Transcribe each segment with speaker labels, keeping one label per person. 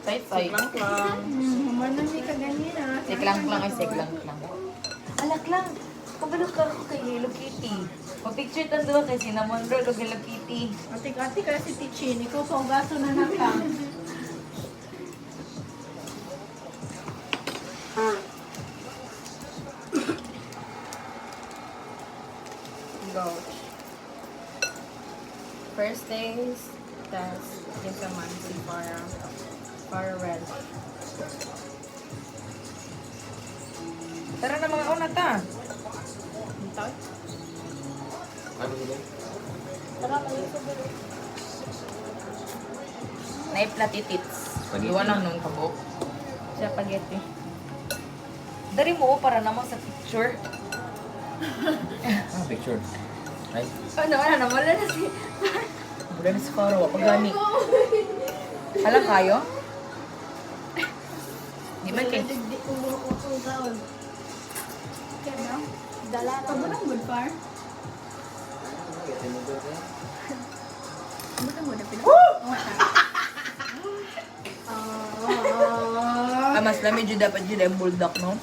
Speaker 1: Say-say.
Speaker 2: Siklang-klang.
Speaker 3: Manan ni ka ganyan ah.
Speaker 1: Siklang-klang ay siklang-klang. Alak lang. Kabalok ka ako kay Hello Kitty. Pag-picture tan doon kay Cinnamon Roll o Hello Kitty.
Speaker 3: Atik-atik ka si Tichin. Ikaw pa ugaso na nakang.
Speaker 2: Go. First days, test. Yung sa Mansi para red.
Speaker 1: Tara na mga una ta.
Speaker 2: Ito?
Speaker 4: Ano ba?
Speaker 2: Tara, kayo sa balo.
Speaker 1: Naiplatitits.
Speaker 4: Spaghetti
Speaker 1: Iwan lang
Speaker 4: na.
Speaker 1: nun kabok.
Speaker 2: Siya spaghetti.
Speaker 1: Dari mo para naman sa picture.
Speaker 4: Ah, picture. Ay,
Speaker 2: Ano naman na si...
Speaker 1: Wala na si Faro. Pag gani. Alam kayo? Di ba kay...
Speaker 3: Di ko mo ko taon. Kaya na?
Speaker 2: Dala na.
Speaker 3: Pag mo good far? Buta mo na pinag...
Speaker 1: Mas lamig dyan dapat dyan yung bulldog, no?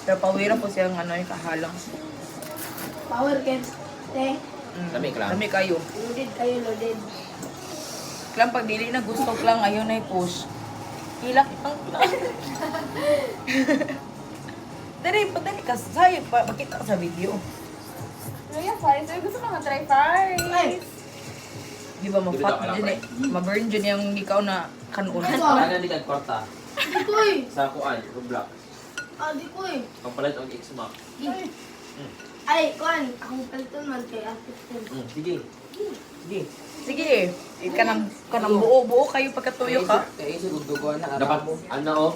Speaker 1: Pero pawira po siyang ano yung kahalang.
Speaker 3: Power kids. Te,
Speaker 4: lamig lang.
Speaker 1: Lamig kayo.
Speaker 3: loaded kayo, loaded.
Speaker 1: Klang pag dili na gusto ko lang ayaw na i-push. Hilak itang Dari, padali ka sa'yo. Makita ka sa video.
Speaker 2: Kuya, fries. Ay, gusto ko nga-try fries.
Speaker 1: Di ba
Speaker 4: Dili
Speaker 1: ma-fat
Speaker 4: ka alam,
Speaker 1: dyan eh. Ma-burn dyan yung ikaw na kanon.
Speaker 4: Ano di ka korta?
Speaker 3: Di ko eh.
Speaker 4: Sa kuan, Roblox.
Speaker 3: Di ko eh.
Speaker 4: Pampalit ang X-Max.
Speaker 3: Ay, kuan. Akong palton man kay assistant.
Speaker 4: Sige.
Speaker 1: Sige. Sige eh. Kanang buo-buo kayo pagkatuyo ka.
Speaker 5: Kaya isa kung dugo na
Speaker 4: Dapat, ano oh.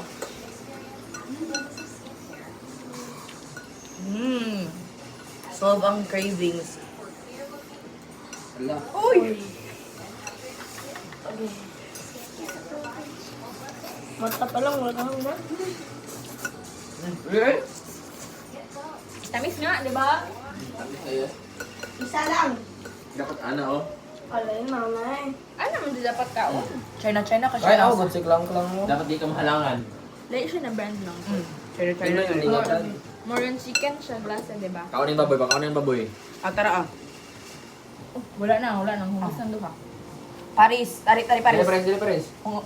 Speaker 1: Solve ang cravings.
Speaker 5: Ala.
Speaker 1: Uy!
Speaker 3: Mata pa lang, wala kang na.
Speaker 2: Tamis nga, di ba?
Speaker 5: Kaya.
Speaker 3: Isa lang.
Speaker 4: Dapat ano oh.
Speaker 3: Alay, nanay.
Speaker 2: Ano naman di dapat kaon?
Speaker 1: China kasi
Speaker 5: Ay,
Speaker 1: nasa.
Speaker 5: ako, good siklang-klang mo.
Speaker 4: Dapat di ka mahalangan.
Speaker 2: Lahat siya na brand lang.
Speaker 1: China
Speaker 5: Tingnan yung
Speaker 1: yun.
Speaker 5: lingatan.
Speaker 2: More on chicken siya, lasa, di ba?
Speaker 4: Kaunin baboy, kaunin baboy.
Speaker 1: Tara ah.
Speaker 2: Oh, wala na. Humus ng duha.
Speaker 1: Paris. Tari
Speaker 5: Dili
Speaker 1: Paris.
Speaker 5: pares, dili pares.
Speaker 4: Oh!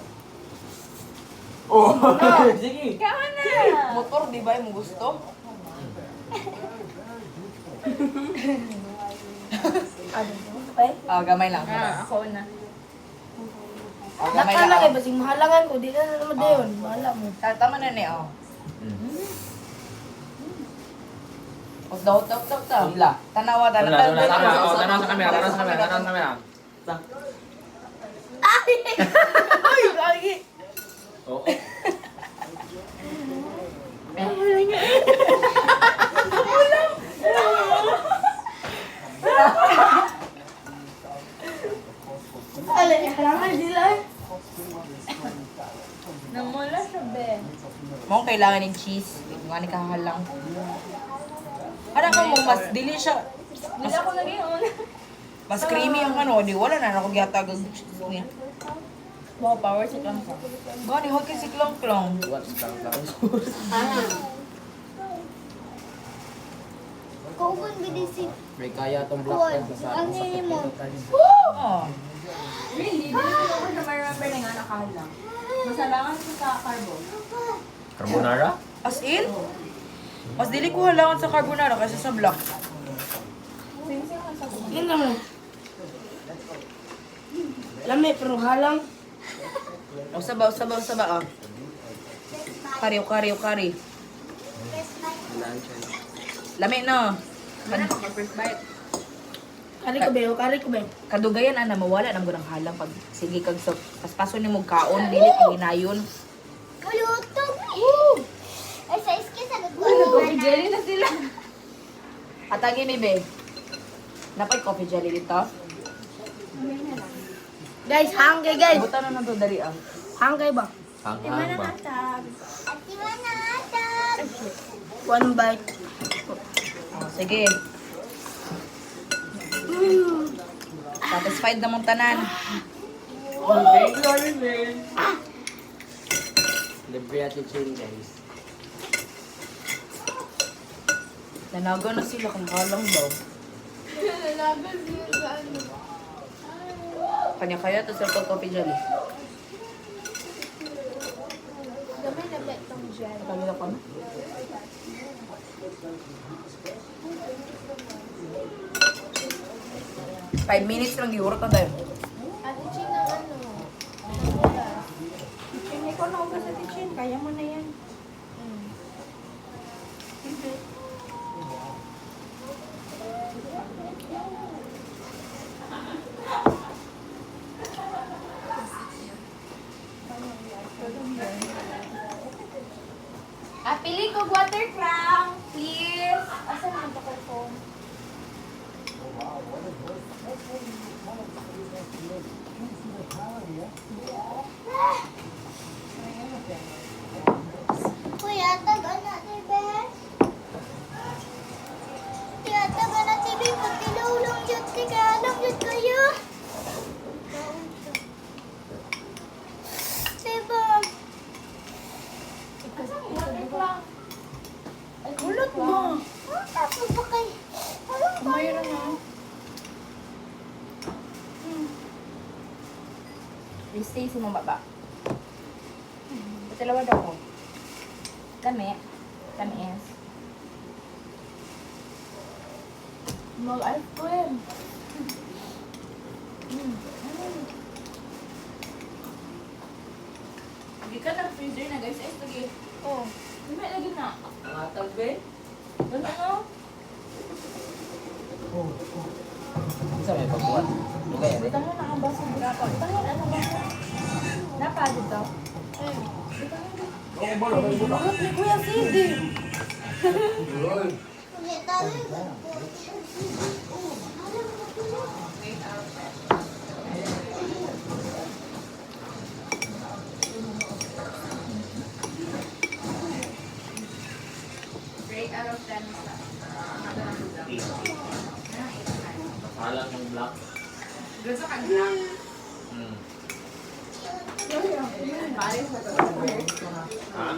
Speaker 4: Sige!
Speaker 2: Kaon na!
Speaker 1: Motor, di ba yung gusto? Gamay lang.
Speaker 2: Ako na.
Speaker 1: Gamay
Speaker 3: Naka
Speaker 1: lang.
Speaker 3: lang eh, basing mahalangan ko. Di na naman dayon. Mahala mo.
Speaker 1: Tama na ni oh. Daw.
Speaker 5: Hila.
Speaker 1: Tanawa.
Speaker 4: Tama, tanaw sa camera, tanaw sa camera.
Speaker 1: Ay, gagi.
Speaker 4: Oo.
Speaker 3: Alay, halangan sila eh.
Speaker 2: Namula siya, be.
Speaker 1: Mong kailangan ng cheese. Nga ni kahalang. Ano ka mo, mas dili siya.
Speaker 2: Hindi ako nag-iyon.
Speaker 1: Mas creamy ang ano. Di wala na ako gyatag ang cheese niya.
Speaker 2: Wow, power siya lang sa.
Speaker 1: Gani, huwag kasi klong-klong.
Speaker 5: What? Siklang-klang.
Speaker 6: Kung bidisi
Speaker 5: May kaya tong black
Speaker 6: Kuwan,
Speaker 5: pen sa
Speaker 6: ang
Speaker 5: sakit
Speaker 6: nini mo.
Speaker 5: pinutan.
Speaker 1: Oh.
Speaker 2: Really? Hindi ko na ma-remember na nga nakahalang. Masalangan ko sa carbon.
Speaker 4: Carbonara?
Speaker 1: As in? Mas dili ko halangan sa carbonara kasi sa black.
Speaker 2: Sing-sing ka sa buhay.
Speaker 3: Yun naman. Lami, pero halang.
Speaker 1: O sabaw ah. Kari. Lami na.
Speaker 2: Ano ka first bite?
Speaker 3: Kari ko ba? Kari ko ba?
Speaker 1: Kadugayan ana mawala nang gunang halang pag sige kag sa paspaso ni mo kaon dili kang hinayon.
Speaker 6: Muluto. Ay, sa iski sa
Speaker 2: Ano,
Speaker 6: gagawin.
Speaker 2: coffee jelly na sila.
Speaker 1: Atagi mi be. Napay coffee jelly dito.
Speaker 3: Guys, hangay guys.
Speaker 1: Buta na to dali ah.
Speaker 3: Hangay ba?
Speaker 4: Hanghang ba?
Speaker 6: At di ba nakatag?
Speaker 3: One bite.
Speaker 1: Sige. Satisfied na mong tanan.
Speaker 5: Libre at chill guys.
Speaker 1: Nanaga na sila kung halang daw.
Speaker 3: Nalagal din sa ano.
Speaker 1: Kanya-kaya to sa coffee jelly.
Speaker 3: Gamay na bet tong gel.
Speaker 1: Kagila ko na. Five minutes lang giurot na tayo.
Speaker 3: Ate Chin ng ano.
Speaker 2: Hindi ko na sa kitchen. Kaya mo na yan.
Speaker 3: Pili ko water crown, please. Asan ang bakal phone?
Speaker 6: Kuya, taga na, Tibes. Kuya, taga na, Tibes. Pagkilaw lang yun. Tika, alam yun kayo. Diba?
Speaker 2: Kulot mo.
Speaker 6: Tapos ba kayo?
Speaker 2: Mayroon na.
Speaker 1: Stay sa mga baba. Patalawa daw ko. Kami. Kami is.
Speaker 3: Mag-ice cream.
Speaker 1: Hindi ka ng freezer na guys. Ay, lagi.
Speaker 3: Oh.
Speaker 1: Hindi lagi na.
Speaker 5: Mga tagbe.
Speaker 1: Doon ano?
Speaker 5: Isa may pagbuhat. Okay,
Speaker 1: Buta mo na ang baso. Brapa. Tangan ano ba? Napa dito.
Speaker 5: Oo, bala, may buta.
Speaker 1: Bakit ni Kuya Cindy?
Speaker 6: Hindi tayo.
Speaker 2: Break out of 10.
Speaker 4: Alam yung black.
Speaker 2: Gusto ka lang.
Speaker 4: Hmm.
Speaker 2: Balik sa to.
Speaker 4: Ha?